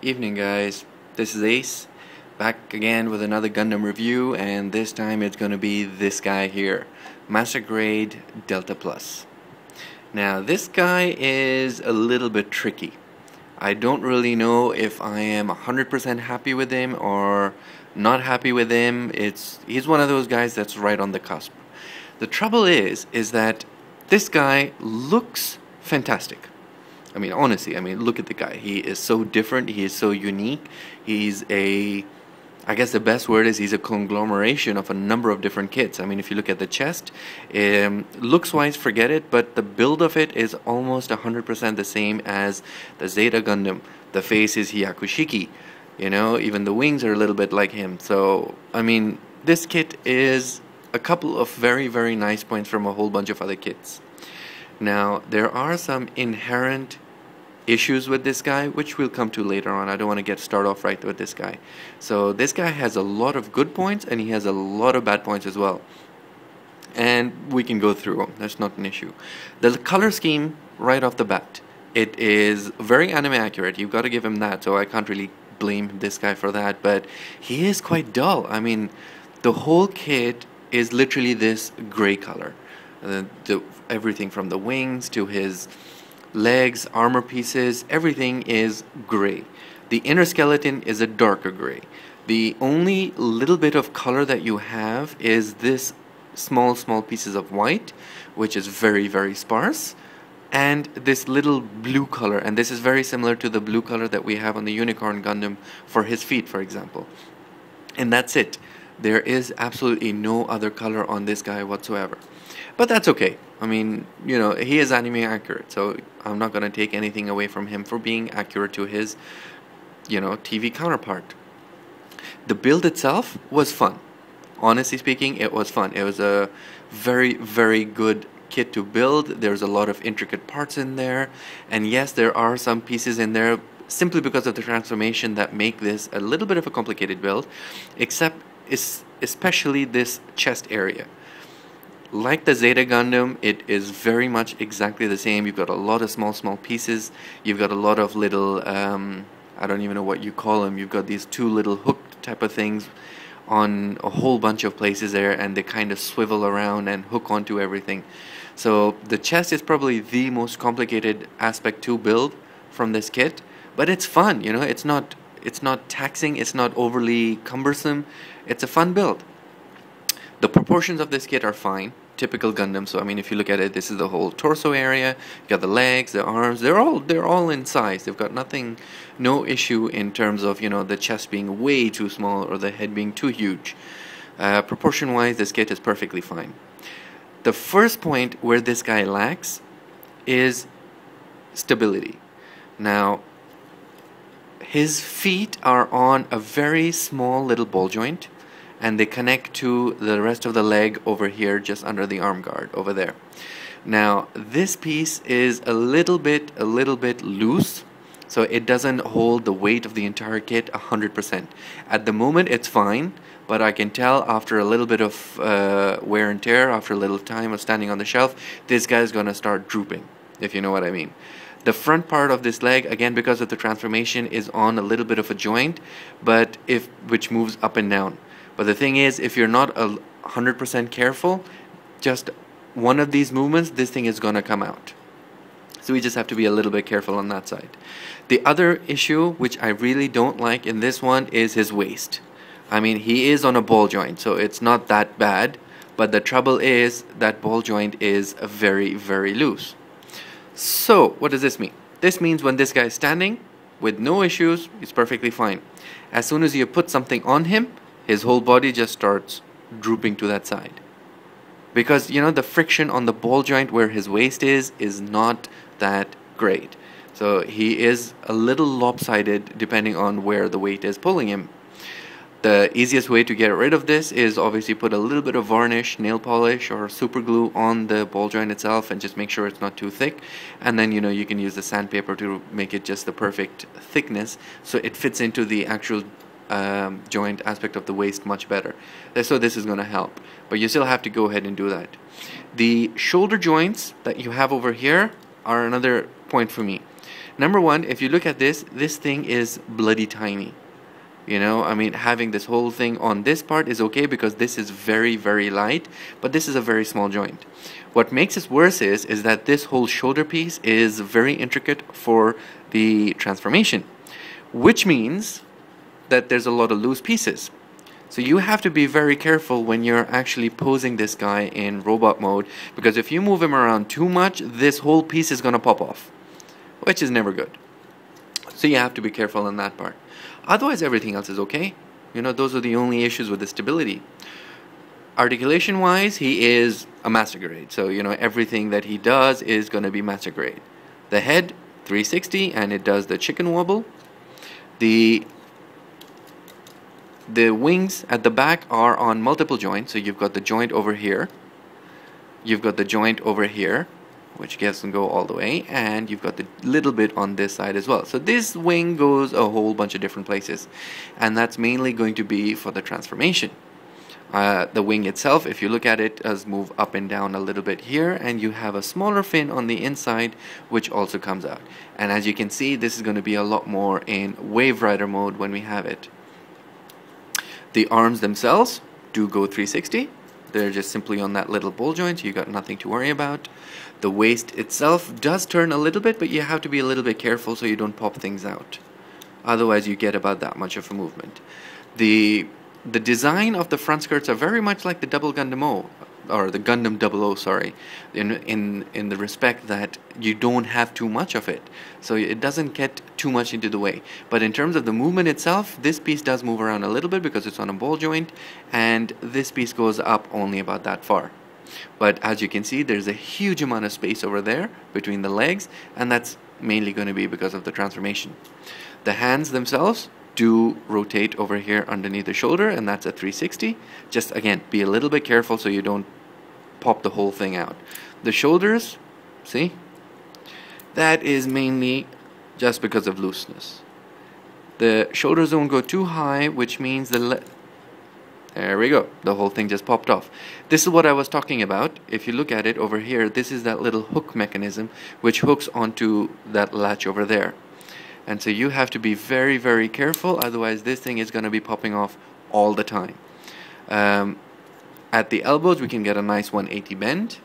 Evening guys, this is Ace, back again with another Gundam review, and this time it's going to be this guy here, Master Grade Delta Plus. Now this guy is a little bit tricky. I don't really know if I am 100% happy with him or not happy with him. He's one of those guys that's right on the cusp. The trouble is that this guy looks fantastic. I mean, honestly, look at the guy. He is so different. He is so unique. I guess the best word is he's a conglomeration of a number of different kits. I mean, if you look at the chest, looks-wise, forget it, but the build of it is almost 100% the same as the Zeta Gundam. The face is Hyakushiki. You know, even the wings are a little bit like him. So, I mean, this kit is a couple of very, very nice points from a whole bunch of other kits. Now, there are some inherent issues with this guy, which we'll come to later on. I don't want to start off right with this guy. So this guy has a lot of good points and he has a lot of bad points as well. And we can go through them. That's not an issue. The color scheme right off the bat, it is very anime accurate. You've got to give him that. So I can't really blame this guy for that. But he is quite dull. I mean, the whole kit is literally this gray color. Everything from the wings to his legs, armor pieces, everything is gray. The inner skeleton is a darker gray. The only little bit of color that you have is this small pieces of white, which is very, very sparse, and this little blue color, and this is very similar to the blue color that we have on the Unicorn Gundam for his feet, for example. And that's it. There is absolutely no other color on this guy whatsoever. But that's okay. I mean, you know, he is anime accurate, so I'm not going to take anything away from him for being accurate to his, you know, TV counterpart. The build itself was fun. Honestly speaking, it was fun. It was a very, very good kit to build. There's a lot of intricate parts in there. And yes, there are some pieces in there simply because of the transformation that make this a little bit of a complicated build, especially this chest area. Like the Zeta Gundam, it is very much exactly the same. You've got a lot of small pieces. You've got a lot of little, I don't even know what you call them. You've got these two little hook type of things on a whole bunch of places there, and they kind of swivel around and hook onto everything. So the chest is probably the most complicated aspect to build from this kit, but it's fun. You know, it's not taxing. It's not overly cumbersome. It's a fun build. The proportions of this kit are fine. Typical Gundam. So I mean, if you look at it, this is the whole torso area. You got the legs, the arms. They're all in size. They've got no issue in terms of, you know, the chest being way too small or the head being too huge. Proportion-wise, this kit is perfectly fine. The first point where this guy lacks is stability. Now, his feet are on a very small little ball joint, and they connect to the rest of the leg over here, just under the arm guard over there. Now, this piece is a little bit loose, so it doesn't hold the weight of the entire kit 100%. At the moment, it's fine, but I can tell after a little bit of wear and tear, after a little time of standing on the shelf, this guy's gonna start drooping, if you know what I mean. The front part of this leg, again, because of the transformation, is on a little bit of a joint, but which moves up and down. But the thing is, if you're not 100% careful, just one of these movements, this thing is going to come out. So we just have to be a little bit careful on that side. The other issue, which I really don't like in this one, is his waist. I mean, he is on a ball joint, so it's not that bad. But the trouble is that ball joint is very, very loose. So what does this mean? This means when this guy is standing, with no issues, he's perfectly fine. As soon as you put something on him, his whole body just starts drooping to that side. Because, you know, the friction on the ball joint where his waist is not that great. So he is a little lopsided depending on where the weight is pulling him. The easiest way to get rid of this is obviously put a little bit of varnish, nail polish, or super glue on the ball joint itself and just make sure it's not too thick. And then, you know, you can use the sandpaper to make it just the perfect thickness so it fits into the actual joint aspect of the waist much better. So this is going to help, but you still have to go ahead and do that. The shoulder joints that you have over here are another point for me. Number one, if you look at this thing is bloody tiny. You know, I mean, having this whole thing on this part is okay because this is very, very light, but this is a very small joint. What makes it worse is that this whole shoulder piece is very intricate for the transformation, which means that there's a lot of loose pieces. So you have to be very careful when you're actually posing this guy in robot mode, because if you move him around too much, this whole piece is going to pop off, which is never good. So you have to be careful in that part. Otherwise, everything else is okay. You know, those are the only issues with the stability. Articulation wise, he is a master grade. So, you know, everything that he does is going to be master grade. The head, 360, and it does the chicken wobble. The wings at the back are on multiple joints. So you've got the joint over here. You've got the joint over here, which doesn't go all the way, and you've got the little bit on this side as well. So this wing goes a whole bunch of different places, and that's mainly going to be for the transformation. The wing itself, if you look at it, does move up and down a little bit here, and you have a smaller fin on the inside which also comes out. And as you can see, this is going to be a lot more in Wave Rider mode when we have it. The arms themselves do go 360. They're just simply on that little ball joint, so you got nothing to worry about. The waist itself does turn a little bit, but you have to be a little bit careful so you don't pop things out. Otherwise, you get about that much of a movement. The design of the front skirts are very much like the Double Gundam O, or the Gundam 00, sorry, in the respect that you don't have too much of it, so it doesn't get too much into the way. But in terms of the movement itself, this piece does move around a little bit because it's on a ball joint, and this piece goes up only about that far. But as you can see, there's a huge amount of space over there between the legs, and that's mainly going to be because of the transformation. The hands themselves do rotate over here underneath the shoulder, and that's a 360. Just again, be a little bit careful so you don't pop the whole thing out. The shoulders, see, that is mainly just because of looseness. The shoulders don't go too high, which means there we go, the whole thing just popped off. This is what I was talking about. If you look at it over here, this is that little hook mechanism which hooks onto that latch over there. And so you have to be very, very careful, otherwise this thing is going to be popping off all the time. At the elbows, we can get a nice 180 bend.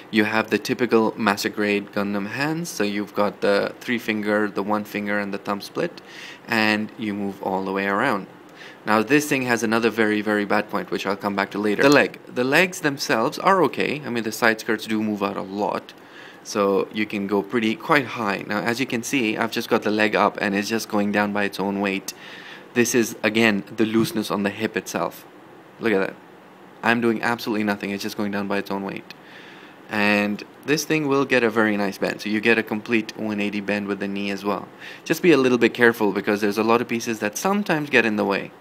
You have the typical master grade Gundam hands, so you've got the 3 finger, the 1 finger, and the thumb split, and you move all the way around. Now this thing has another very, very bad point, which I'll come back to later. The legs themselves are okay. I mean, the side skirts do move out a lot, so you can go quite high. Now as you can see, I've just got the leg up and it's just going down by its own weight. This is again the looseness on the hip itself. Look at that. I'm doing absolutely nothing, it's just going down by its own weight. And this thing will get a very nice bend, so you get a complete 180 bend with the knee as well. Just be a little bit careful because there's a lot of pieces that sometimes get in the way,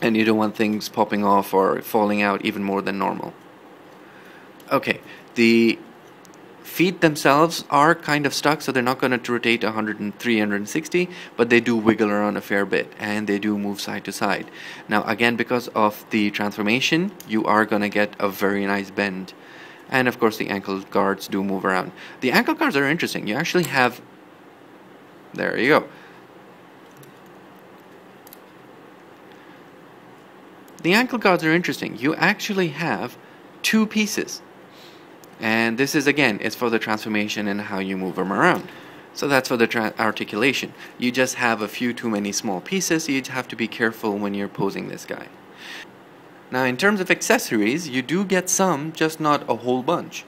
and you don't want things popping off or falling out even more than normal. Okay, the feet themselves are kind of stuck, so they're not going to rotate 360, but they do wiggle around a fair bit, and they do move side to side. Now again, because of the transformation, you are going to get a very nice bend. And of course the ankle guards do move around. The ankle guards are interesting. You actually have, there you go. The ankle guards are interesting. You actually have 2 pieces. And this is, again, it's for the transformation and how you move them around. So that's for the articulation. You just have a few too many small pieces, so you have to be careful when you're posing this guy. Now in terms of accessories, you do get some, just not a whole bunch.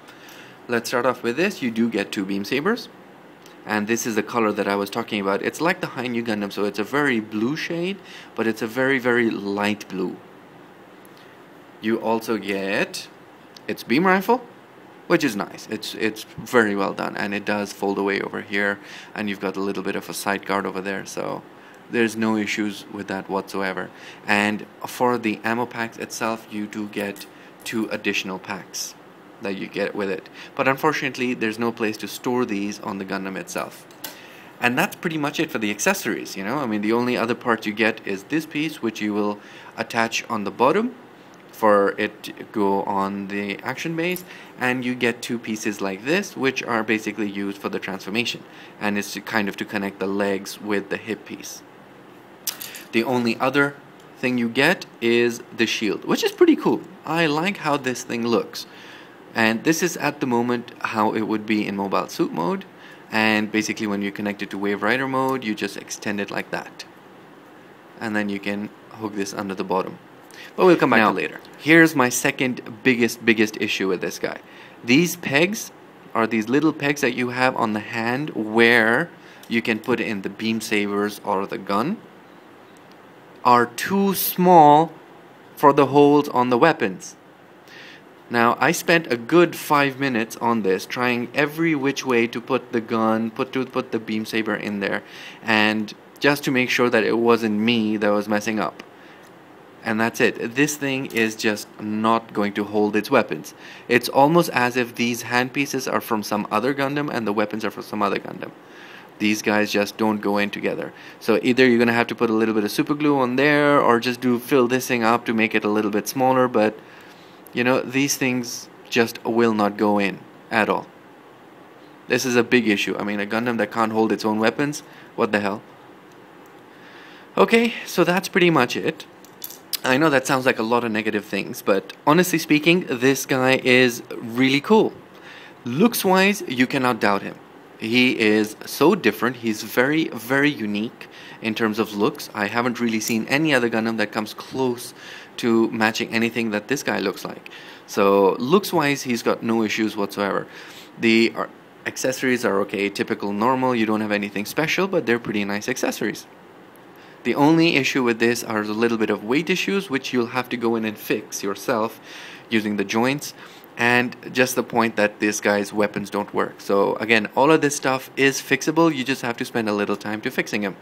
Let's start off with this. You do get 2 beam sabers. And this is the color that I was talking about. It's like the High New Gundam, so it's a very blue shade, but it's a very, very light blue. You also get its beam rifle, which is nice. It's very well done, and it does fold away over here, and you've got a little bit of a side guard over there, so there's no issues with that whatsoever. And for the ammo packs itself, you do get 2 additional packs that you get with it, but unfortunately there's no place to store these on the Gundam itself. And that's pretty much it for the accessories, you know. I mean, the only other part you get is this piece, which you will attach on the bottom for it to go on the action base, and you get two pieces like this, which are basically used for the transformation, and it's to kind of to connect the legs with the hip piece. The only other thing you get is the shield, which is pretty cool. I like how this thing looks, and this is at the moment how it would be in mobile suit mode. And basically when you connect it to Wave Rider mode, you just extend it like that, and then you can hook this under the bottom. But we'll come back to later. Here's my second biggest issue with this guy. These pegs are these little pegs that you have on the hand where you can put in the beam sabers or the gun, are too small for the holes on the weapons. Now, I spent a good 5 minutes on this, trying every which way to put the gun, put the beam saber in there, and just to make sure that it wasn't me that was messing up. And that's it. This thing is just not going to hold its weapons. It's almost as if these handpieces are from some other Gundam and the weapons are from some other Gundam. These guys just don't go in together. So either you're going to have to put a little bit of super glue on there, or just fill this thing up to make it a little bit smaller, but you know, these things just will not go in at all. This is a big issue. I mean, a Gundam that can't hold its own weapons, what the hell? Okay, so that's pretty much it. I know that sounds like a lot of negative things, but honestly speaking, this guy is really cool. Looks-wise, you cannot doubt him. He is so different. He's very, very unique in terms of looks. I haven't really seen any other Gundam that comes close to matching anything that this guy looks like. So looks-wise, he's got no issues whatsoever. The accessories are okay, typical, normal. You don't have anything special, but they're pretty nice accessories. The only issue with this are a little bit of weight issues, which you'll have to go in and fix yourself using the joints, and just the point that this guy's weapons don't work. So again, all of this stuff is fixable. You just have to spend a little time to fixing them.